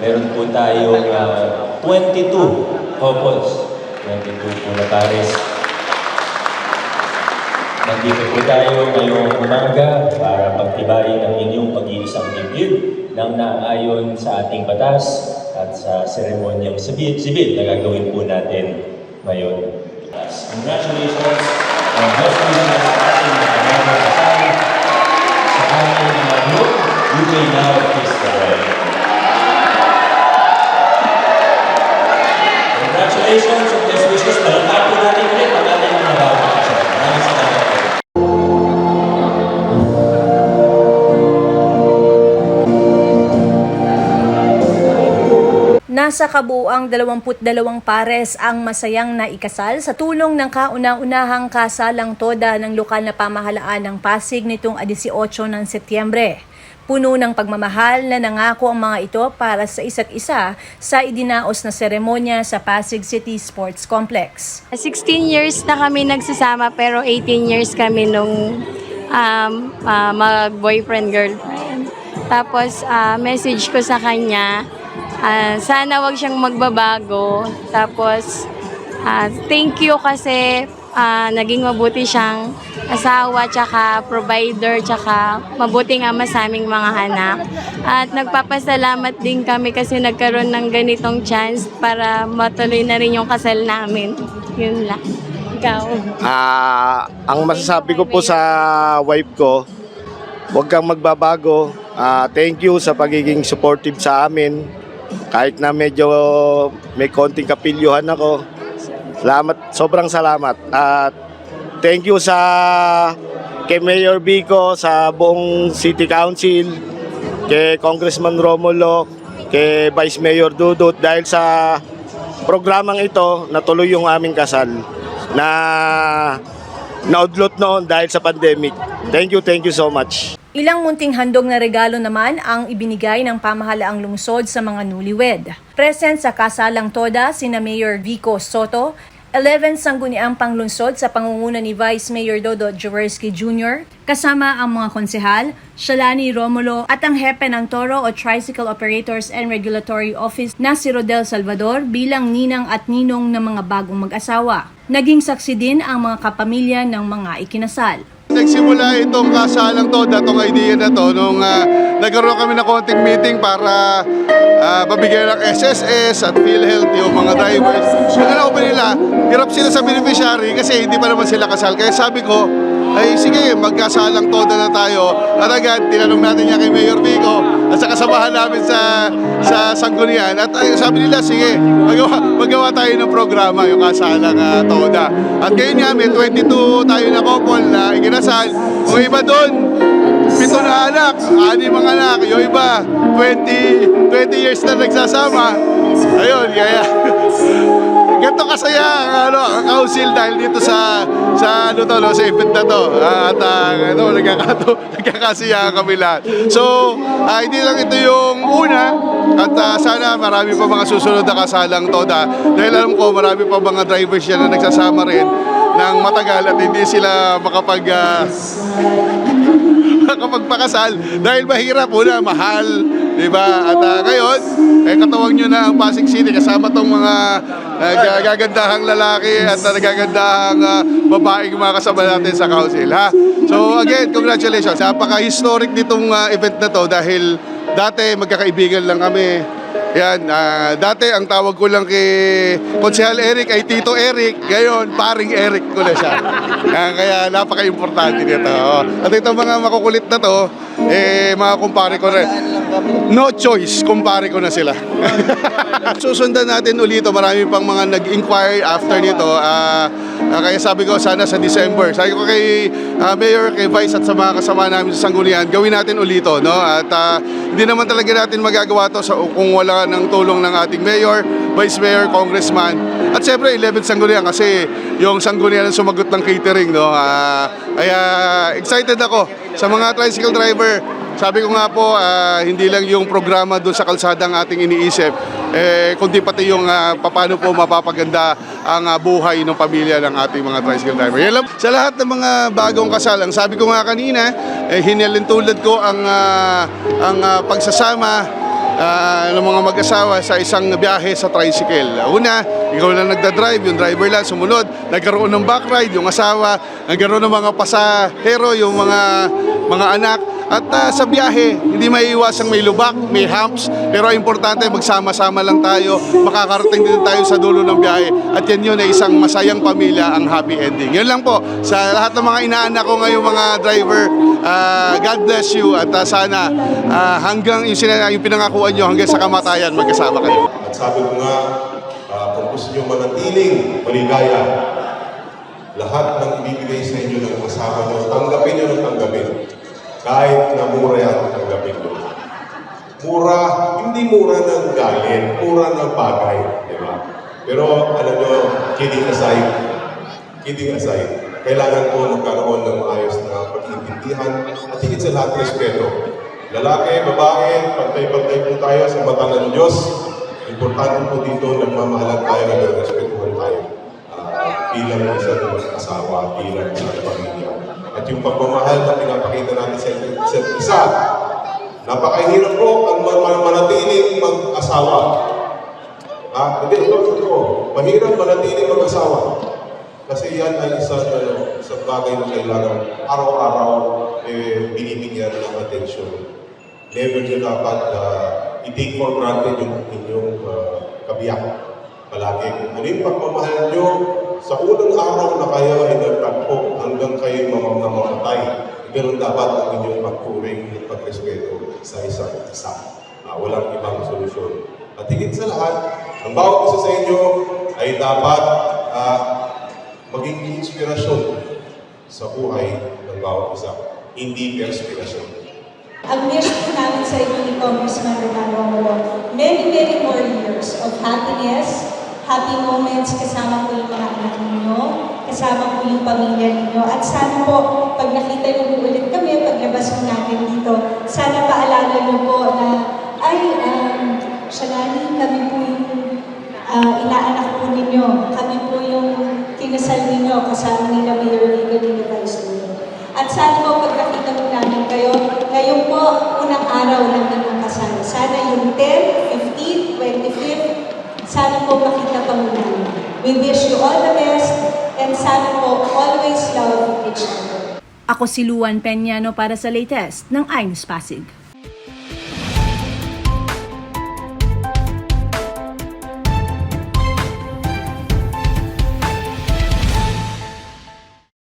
Meron po tayong 22 couples, 22 po na pares. Nandito po tayo ngayong umaga para pagtibayin ang inyong pag-iisang dibdib nang naayon sa ating batas at sa seremonyang sibil na gagawin po natin ngayon. Congratulations and best wishes sa ating mga kasal sa aming mga group. You may now kiss the bride. Congratulations and best wishes. Palakpak po natin ulit ang ating mga bagong kasal. Maraming salamat. Nasa kabuuang 22 pares ang masayang naikasal sa tulong ng kauna-unahang kasalang toda ng lokal na pamahalaan ng Pasig nitong 18 ng Setyembre. Puno ng pagmamahal na nangako ang mga ito para sa isa't isa sa idinaos na seremonya sa Pasig City Sports Complex. 16 years na kami nagsasama pero 18 years kami nung mag-boyfriend-girlfriend. Tapos message ko sa kanya, sana wag siyang magbabago. Tapos, thank you kasi naging mabuti siyang asawa, tsaka provider, tsaka mabuting ama sa aming mga anak. At nagpapasalamat din kami kasi nagkaroon ng ganitong chance para matuloy na rin yung kasal namin. Yun lang. Ikaw. Ang masasabi ko po sa wife ko, huwag kang magbabago. Thank you sa pagiging supportive sa amin. Kahit na medyo may konting kapilyuhan ako, sobrang salamat. At thank you kay Mayor Vico, sa buong City Council, kay Congressman Romulo, kay Vice Mayor Dudut, dahil sa programang ito, natuloy yung aming kasal na naudlot noon dahil sa pandemic. Thank you so much. Ilang munting handog na regalo naman ang ibinigay ng pamahalaang lungsod sa mga newlywed. Present sa kasalang toda sina Mayor Vico Soto, 11 sangguniang panglungsod sa pangunguna ni Vice Mayor Dodo Jaworski Jr., kasama ang mga konsehal, Shalani Romulo at ang hepe ng Toro o Tricycle Operators and Regulatory Office na si Rodel Salvador bilang ninang at ninong ng mga bagong mag-asawa. Naging saksi din ang mga kapamilya ng mga ikinasal. Nagsimula itong kasalang to, itong idea na to, nung nagkaroon kami ng konting meeting para pabigyan ng SSS at PhilHealth yung mga drivers. Yung na-open nila, hirap sila sa beneficiary kasi hindi pa naman sila kasal. Kaya sabi ko, ay sige, magkasalang toda na tayo. At agad, tinanong natin niya kay Mayor Vico at sa kasamahan namin sa Sanggunian. At sabi nila, sige, magawa tayo ng programa, yung kasalang toda. At ngayon nga, may 22 tayo na couple na ikinasal. Yung iba doon, 7 na anak, 6 mga anak. Yung iba, 20 years na nagsasama. Ayun, kaya ganito kasaya ang council dahil dito sa event na to. At nagkakasaya kami lahat. So, hindi lang ito yung una. At sana marami pa mga susunod na kasalang toda. Dahil alam ko marami pa mga drivers yan na nagsasama rin ng matagal at hindi sila makapagpakasal dahil mahirap, una, mahal, di ba? At ngayon, katawag nyo na ang Pasig City kasama tong mga gagandahang lalaki at nagagandahang babaeng mga kasama natin sa council, ha? So again, congratulations. Napaka-historic nitong event na to dahil dati magkakaibigan lang kami. Yan, dati ang tawag ko lang kay Konsehal Eric ay Tito Eric, ngayon paring Eric ko na siya. Kaya napaka-importante nito. At itong mga makukulit na to, mga kumpare ko rin. No choice, kumpare ko na sila. Susundan natin ulit, marami pang mga nag-inquire after nito. Kaya sabi ko sana sa December. Sabi ko kay Mayor, kay Vice at sa mga kasama namin sa Sanggunian, gawin natin ulit ito, no? At hindi naman talaga natin magagawa to kung wala ng tulong ng ating Mayor, Vice Mayor, Congressman. At siyempre 11 Sanggunian kasi yung Sanggunian ang sumagot ng catering, no? Kaya excited ako sa mga tricycle driver. Sabi ko nga po, hindi lang yung programa doon sa kalsada ang ating iniisip, kundi pati yung paano po mapapaganda ang buhay ng pamilya ng ating mga tricycle driver. Yan lang. Sa lahat ng mga bagong kasal, ang sabi ko nga kanina, hinalintulad ko ang pagsasama ng mga mag-asawa sa isang biyahe sa tricycle. Una, ikaw lang nagdadrive, yung driver lang sumunod, nagkaroon ng back ride, yung asawa, nagkaroon ng mga pasahero, yung mga anak. At sa biyahe, hindi maiiwasang may lubak, may humps, pero ang importante magsama-sama lang tayo, makakarating din tayo sa dulo ng biyahe. At yan yun ay isang masayang pamilya, ang happy ending. Yun lang po, sa lahat ng mga inaanak ko ngayong mga driver, God bless you at sana hanggang yung pinangakuan nyo hanggang sa kamatayan magkasama kayo. At sabi ko nga, kung gusto nyo manatiling maligaya, lahat ng ibibigay sa inyo ng kasama nyo, tanggapin nyo ng tanggapin. Kahit na mura yan, tanggapin nyo. Mura, hindi mura ng galit, mura ng bagay, di ba? Pero alam nyo, kidding aside, kailangan po magkaroon ng maayos na pag-iintindihan at higit sa lahat respeto. Lalaki, babae, pantay-pantay po tayo sa mata ng Diyos. Importante po dito, nagmamahalan tayo, nagrespetuhan tayo. Bilang isang asawa, bilang isang pamilya. At yung pagmamahal na pinapakita natin sa isa't isa, napakahirap po ang manatiling mag-asawa. Hindi, ito. Mahirap manatiling mag-asawa. Kasi yan ay isang bagay na kailangan araw-araw binibigyan ng atensyon. Never nyo dapat i-take for granted yung inyong kabiyak. Palagi. Ano yung pagmamahal nyo sa unang araw na kayo ay nagtagpo hanggang kayo mamamatay. Ganun dapat ang inyong pagpuring at pagrespeto sa isa't isa. Walang ibang solusyon. At higit sa lahat, ang bawat isa sa inyo ay dapat maging inspirasyon sa buhay ng bawat isa. Hindi perspirasyon. Ang wish po namin sa inyo ni Congressman Romano Romulo, many more years of happiness, happy moments kasama po yung mga anak ninyo, kasama po yung pamilya ninyo, at sana po, pag nakita niyo po ulit kami, paglabas po natin dito, sana paalala niyo po na, Shalani, kami po yung inaanak po ninyo, kami po yung kinasal ninyo, kasama nila Mayor Vico nila Vice Mayor. At sana po, pag nakita po namin kayo, ngayon po, unang araw ng inyong kasal. Sana yung 10, 15, 25th, sana po makita pa mo namin. We wish you all the best and sana po always love each other. Ako si Luan Peñano para sa latest ng iNews Pasig.